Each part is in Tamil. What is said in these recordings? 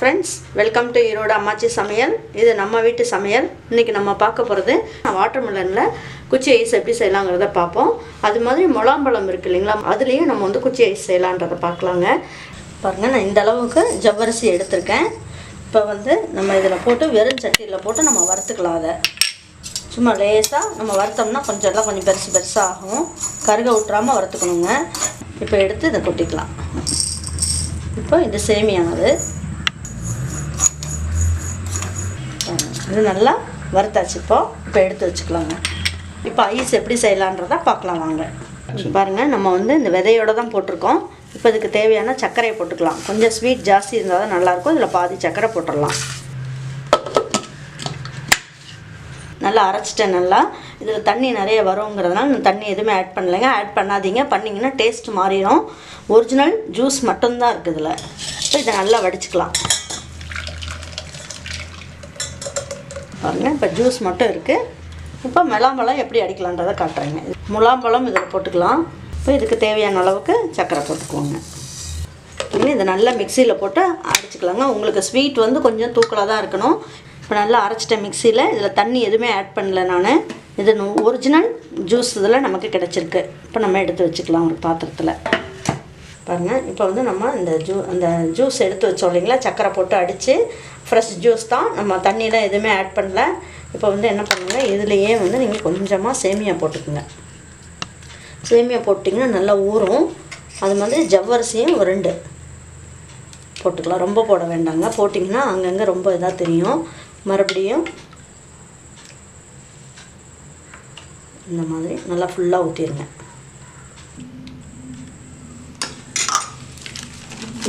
friends, welcome to ஈரோடு அம்மாச்சி சமையல். இது நம்ம வீட்டு சமையல். இன்னைக்கு நம்ம பார்க்க போறது வாட்டர்மெலன்ல குச்சி ஐஸ் எப்படி செய்யலாம்ங்கறத பாப்போம். அது மாதிரி முலாம்பழம் இருக்கு இல்லீங்களா? அதுலயே நம்ம வந்து குச்சி ஐஸ் செய்யலாம்ன்றத பார்க்கலாங்க. பாருங்க நான் இந்த அளவுக்கு ஜவ்வரிசி எடுத்துர்க்கேன். இப்போ வந்து நம்ம இதல போட்டு வெறும் சட்டியில போட்டு நம்ம வறுத்துக்கலாம் அத. சும்மா லேசா நம்ம வறுத்தோம்னா கொஞ்சம் பெருசா ஆகும். கருக விட்டுறாம வறுத்துக்கணுங்க. இப்போ எடுத்து இத கொட்டிக்கலாம். இப்போ இது சேமியானது. இது நல்லா வறுத்தாச்சு. இப்போ எடுத்து வச்சுக்கலாங்க. இப்போ ஐஸ் எப்படி செய்யலாம்ன்றத பார்க்கலாம் வாங்க. பாருங்க நம்ம வந்து இந்த விதையோட தான் போட்டுருக்கோம். இப்போ இதுக்கு தேவையான சர்க்கரையை போட்டுக்கலாம். கொஞ்சம் ஸ்வீட் ஜாஸ்தி இருந்தா தான் நல்லா இருக்கும். இதுல பாதி சர்க்கரை போட்டுறலாம். நல்லா அரைச்சிட்டேன் நல்லா. இதுல தண்ணி நிறைய வரும்ங்கறதனால நான் தண்ணி எதுமே ஆட் பண்ணலங்க. ஆட் பண்ணாதீங்க. பண்ணீங்கன்னா டேஸ்ட் மாறிடும். ஒரிஜினல் ஜூஸ் மட்டும் தான் இருக்கு இதுல. இப்போ இத நல்லா வடிச்சுக்கலாம். பாருங்க இப்போ ஜூஸ் மட்டும் இருக்கு. இப்போ முலாம்பழம் எப்படி அடிக்கலாம்ன்றத காட்றேன். முலாம்பழம் இதல போட்டுக்கலாம். இப்போ இதுக்கு தேவையான அளவுக்கு சர்க்கரை போட்டுக்கோங்க. இத நல்லா மிக்ஸில போட்டு அடிச்சுக்கலாங்க. உங்களுக்கு ஸ்வீட் வந்து கொஞ்சம் தூக்கலா தான் இருக்கணும். இப்போ நல்லா அரைச்சிட்ட மிக்ஸில இதுல தண்ணி எதுமே ஆட் பண்ணல நானு. இது ஒரிஜினல் ஜூஸ் இதல நமக்கு கிடைச்சிருக்கு. இப்போ நம்ம எடுத்து வச்சுக்கலாம் ஒரு பாத்திரத்துல. பாருங்க இப்போ வந்து நம்ம அந்த ஜூஸ் எடுத்து வச்சோம் இல்லீங்களா? சக்கரை போட்டு அடிச்சு ஃப்ரெஷ் ஜூஸ் தான். நம்ம தண்ணில எதுமே ஆட் பண்ணல. இப்போ வந்து என்ன பண்ணுங்க? இதுலயே வந்து நீங்க கொஞ்சமா சேமியா போட்டுக்குங்க. சேமியா போட்டிங்கன்னா நல்லா ஊறும். அது மாதிரி ஜவ்வரிசியும் 2 போட்டுக்கலாம். ரொம்ப போட வேண்டாங்க. போட்டிங்கன்னா அங்கங்க ரொம்ப இதா தெரியும். மறுபடியும் இந்த மாதிரி நல்லா ஃபுல்லா ஊத்திடுங்க.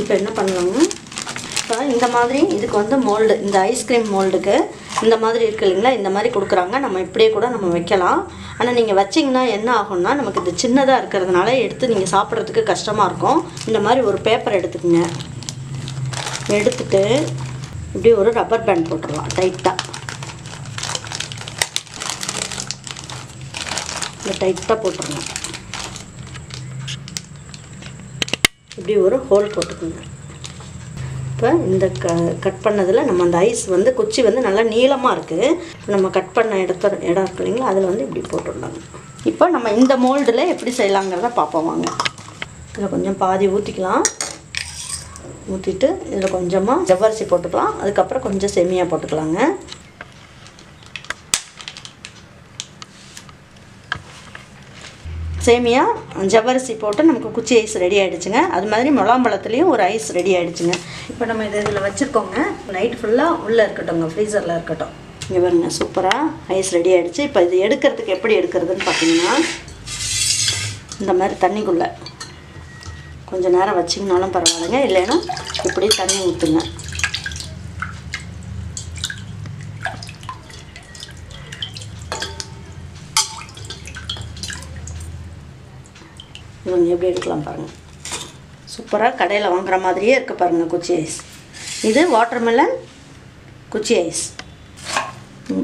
இப்போ என்ன பண்ணுவாங்க? இப்போ இந்த மாதிரி இதுக்கு வந்து மோல்ட், இந்த ஐஸ்கிரீம் மோல்டுக்கு இந்த மாதிரி இருக்கு இல்லீங்களா? இந்த மாதிரி கொடுக்குறாங்க. நம்ம இப்படியே கூட நம்ம வைக்கலாம். ஆனா நீங்க வச்சீங்கன்னா என்ன ஆகும்னா நமக்கு இது சின்னதா இருக்குறதுனால எடுத்து நீங்க சாப்பிடுறதுக்கு கஷ்டமா இருக்கும். இந்த மாதிரி ஒரு பேப்பர் எடுத்துக்கங்க. எடுத்துட்டு இப்படி ஒரு ரப்பர் பேண்ட் போட்டுறலாம் டைட்டா. இந்த டைட்டா போட்டுறணும். இப்படி ஒரு ஹோல் போட்டுக்கங்க. இப்போ இந்த கட் பண்ணதுல நம்ம அந்த ஐஸ் வந்து குச்சி வந்து நல்லா நீளமா இருக்கு. நம்ம கட் பண்ண இடம் இருக்கு இல்லீங்களா? அதுல வந்து இப்படி போட்டுடலாம். இப்போ நம்ம இந்த மோல்டுல எப்படி செய்யலாம்ங்கறத பாப்போம் வாங்க. இத கொஞ்சம் பாதி ஊத்திக்கலாம். ஊத்திட்டு இதுல கொஞ்சமா ஜவ்வரிசி போட்டுக்கலாம். அதுக்கு அப்புறம் கொஞ்சம் சேமியா போட்டுக்கலாங்க. சேமியா ஜவ்வரிசி போட்டு நமக்கு குச்சி ஐஸ் ரெடி ஆயிடுச்சுங்க. அது மாதிரி முலாம்பழத்துலயும் ஒரு ஐஸ் ரெடி ஆயிடுச்சுங்க. இப்போ நம்ம இதுல வச்சிருக்கோங்க. நைட் ஃபுல்லா உள்ள இருக்கட்டும்ங்க. ஃப்ரீசர்ல இருக்கட்டும். இங்க பாருங்க சூப்பரா ஐஸ் ரெடி ஆயிடுச்சு. இப்போ இது எடுக்கிறதுக்கு எப்படி எடுக்கிறதுன்னு பாத்தீங்கன்னா இந்த மாதிரி தண்ணிக்குள்ள கொஞ்ச நேரம் வச்சிங்கனாலும் பரவாயில்லைங்க. இல்லைனா இப்படி தண்ணி ஊத்துங்க. இவங்க எப்படி எடுக்கலாம் பாருங்க. சூப்பரா கடையில வாங்குற மாதிரியே இருக்கு பாருங்க குச்சி ஐஸ். இது வாட்டர்மெலன் குச்சி ஐஸ்.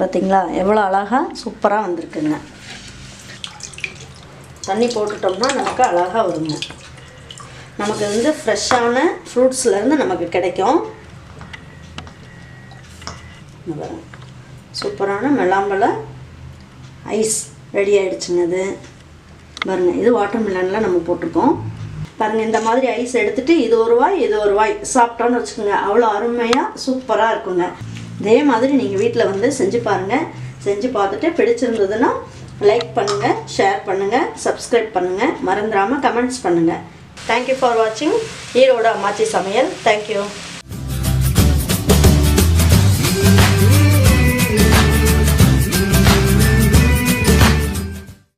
பாத்தீங்களா எவ்வளவு அழகா சூப்பரா வந்திருக்குங்க. தண்ணி போட்டுட்டோம்னா நமக்கு அழகா வருங்க. நமக்கு வந்து ஃப்ரெஷ்ஷான ஃப்ரூட்ஸ்ல இருந்து நமக்கு கிடைக்கும். பாருங்க சூப்பரான முலாம்பழ ஐஸ் ரெடி ஆயிடுச்சுங்க. இது பாருங்க இது வாட்டர்மெலன்ல நம்ம போட்டுருக்கோம். பாருங்க இந்த மாதிரி ஐஸ் எடுத்துட்டு இது ஒரு வாய் சாப்பிட்டோம்னு வச்சுக்கோங்க. அவ்வளோ அருமையா சூப்பரா இருக்குங்க. இதே மாதிரி நீங்க வீட்ல வந்து செஞ்சு பாருங்க. செஞ்சு பார்த்துட்டு பிடிச்சிருந்ததுன்னா லைக் பண்ணுங்க, ஷேர் பண்ணுங்க, சப்ஸ்கிரைப் பண்ணுங்க. மறந்துடாம கமெண்ட்ஸ் பண்ணுங்க. Thank you for watching Erode அம்மாச்சி சமையல். Thank you.